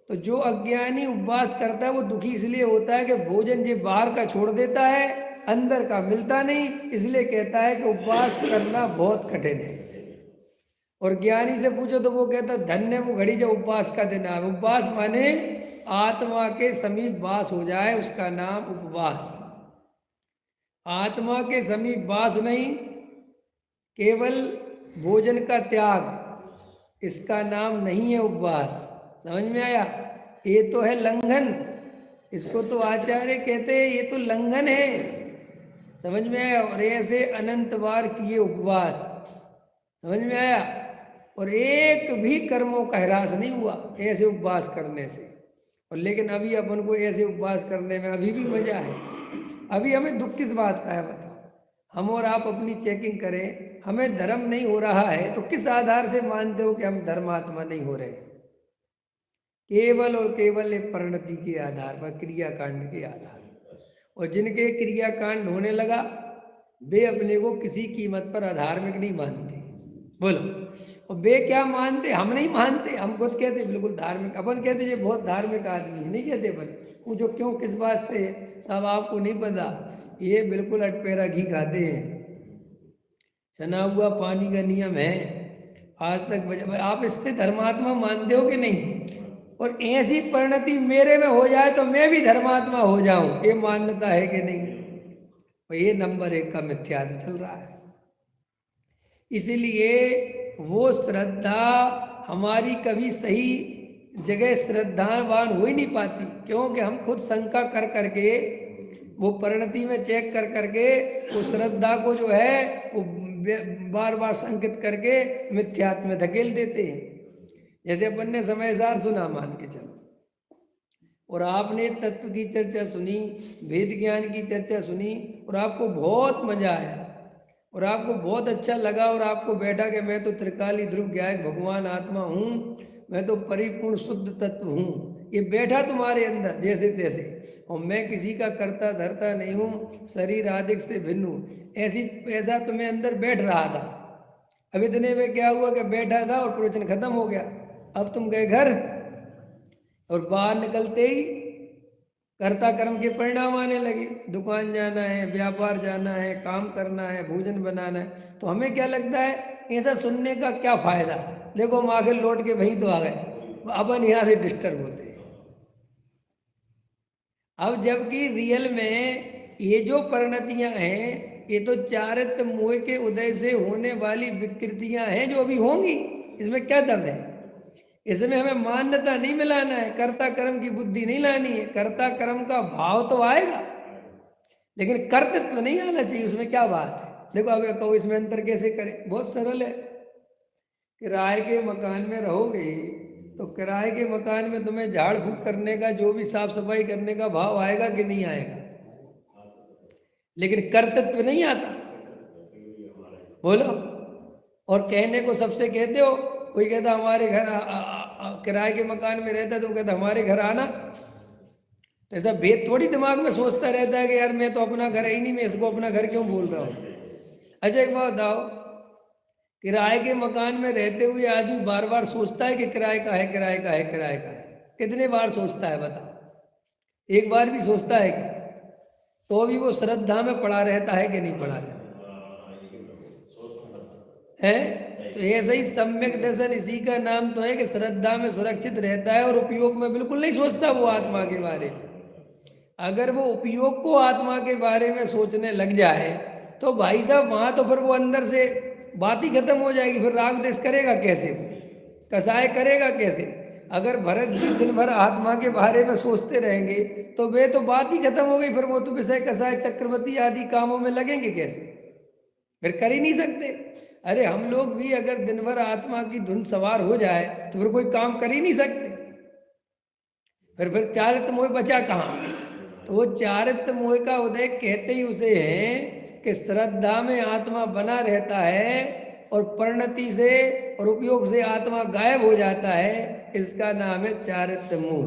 तो जो अज्ञानी उपवास करता है वो दुखी इसलिए होता है कि भोजन जो बाहर का छोड़ देता है, अंदर का मिलता नहीं, इसलिए कहता है कि उपवास करना बहुत कठिन है। और ज्ञानी से पूछो तो वो कहता धन्य वो घड़ी जब उपवास का दिन आए। उपवास माने आत्मा के समीप वास हो जाए, उसका नाम उपवास। आत्मा के समीप वास नहीं, केवल भोजन का त्याग, इसका नाम नहीं है उपवास। समझ में आया? ये तो है लंघन। इसको तो आचार्य कहते हैं ये तो लंघन है। समझ में आया? और ऐसे अनंत बार किए उपवास। समझ में आया? और एक भी कर्मों का ह्रास नहीं हुआ ऐसे उपवास करने से। और लेकिन अभी अपन को ऐसे उपवास करने में अभी भी मजा है। अभी हमें दुख किस बात का है बताओ? हम और आप अपनी चेकिंग करें, हमें धर्म नहीं हो रहा है तो किस आधार से मानते हो कि हम धर्मात्मा नहीं हो रहे? केवल और केवल एक परिणति के आधार पर, क्रियाकांड के आधार। और जिनके क्रियाकांड होने लगा वे अपने को किसी कीमत पर अधार्मिक नहीं मानते। बोलो, और वे क्या मानते? हम नहीं मानते, हम खुद कहते बिल्कुल धार्मिक। अपन कहते ये बहुत धार्मिक आदमी है, नहीं कहते अपन। पूछो क्यों, किस बात से? सब आपको नहीं पता, ये बिल्कुल अटपेरा घी खाते हैं, छना हुआ पानी का नियम है आज तक। आप इससे धर्मात्मा मानते हो कि नहीं? और ऐसी परिणति मेरे में हो जाए तो मैं भी धर्मात्मा हो जाऊं, ये मान्यता है कि नहीं? और ये नंबर 1 का मिथ्यात्व चल रहा है। इसीलिए वो श्रद्धा हमारी कभी सही जगह श्रद्धावान हो ही नहीं पाती। क्योंकि हम खुद शंका कर करके, वो परिणति में चेक कर करके वो श्रद्धा को जो है वो बार बार संकित करके मिथ्यात्व में धकेल देते हैं। जैसे अपन ने समयसार सुना, मान के चलो, और आपने तत्व की चर्चा सुनी, वेद ज्ञान की चर्चा सुनी, और आपको बहुत मजा आया और आपको बहुत अच्छा लगा, और आपको बैठा कि मैं तो त्रिकाली ध्रुव ज्ञायक भगवान आत्मा हूँ, मैं तो परिपूर्ण शुद्ध तत्व हूँ। ये बैठा तुम्हारे अंदर जैसे तैसे, और मैं किसी का करता धरता नहीं हूँ, शरीर आदिक से भिन्न हूँ, ऐसा तुम्हें अंदर बैठ रहा था। अब इतने में क्या हुआ कि बैठा था और प्रवचन खत्म हो गया। अब तुम गए घर, और बाहर निकलते ही कर्ता कर्म के परिणाम आने लगे। दुकान जाना है, व्यापार जाना है, काम करना है, भोजन बनाना है। तो हमें क्या लगता है, ऐसा सुनने का क्या फायदा? देखो हम आखिर लौट के वहीं तो आ गए, अपन यहाँ से डिस्टर्ब होते हैं। अब जबकि रियल में ये जो परिणतियां हैं, ये तो चारित्र मोह के उदय से होने वाली विकृतियां हैं जो अभी होंगी। इसमें क्या दम है? इसमें हमें मान्यता नहीं मिलाना है, कर्ता कर्म की बुद्धि नहीं लानी है। कर्ता कर्म का भाव तो आएगा, लेकिन कर्तृत्व नहीं आना चाहिए। उसमें क्या बात है? देखो अब कहो इसमें अंतर कैसे करें? बहुत सरल है। किराए के मकान में रहोगे तो किराए के मकान में तुम्हें झाड़ फूक करने का, जो भी साफ सफाई करने का भाव आएगा कि नहीं आएगा? लेकिन कर्तृत्व नहीं आता। बोलो। और कहने को सबसे कहते हो, कोई कहता हमारे घर किराए के मकान में रहता है, तो कहता हमारे घर आना। तो ऐसा भेद थोड़ी दिमाग में सोचता रहता है कि यार मैं तो अपना घर है ही नहीं, मैं इसको अपना घर क्यों बोल रहा हूँ। अच्छा एक बात बताओ, किराए के मकान में रहते हुए आदमी बार बार सोचता है कि किराए का है, किराए का है, किराए का है? कितने बार सोचता है बताओ? एक बार भी सोचता है क्या? तो भी वो श्रद्धा में पड़ा रहता है कि नहीं पड़ा रहता है? तो ऐसा ही सम्यक दर्शन, इसी का नाम तो है कि श्रद्धा में सुरक्षित रहता है और उपयोग में बिल्कुल नहीं सोचता वो आत्मा के बारे में। अगर वो उपयोग को आत्मा के बारे में सोचने लग जाए तो भाई साहब वहां तो फिर वो अंदर से बात ही खत्म हो जाएगी। फिर राग देश करेगा कैसे? कसाय करेगा कैसे? अगर भरत जी दिन भर आत्मा के बारे में सोचते रहेंगे तो वे तो बात ही खत्म हो गई। फिर वो तो विषय कसाय चक्रवर्ती आदि कामों में लगेंगे कैसे? फिर कर ही नहीं सकते। अरे हम लोग भी अगर दिन भर आत्मा की धुन सवार हो जाए तो फिर कोई काम कर ही नहीं सकते। फिर चारित्र मोह बचा कहाँ? तो वो चारित्र मोह का उदय कहते ही उसे है कि श्रद्धा में आत्मा बना रहता है और परिणति से और उपयोग से आत्मा गायब हो जाता है। इसका नाम है चारित्र मोह।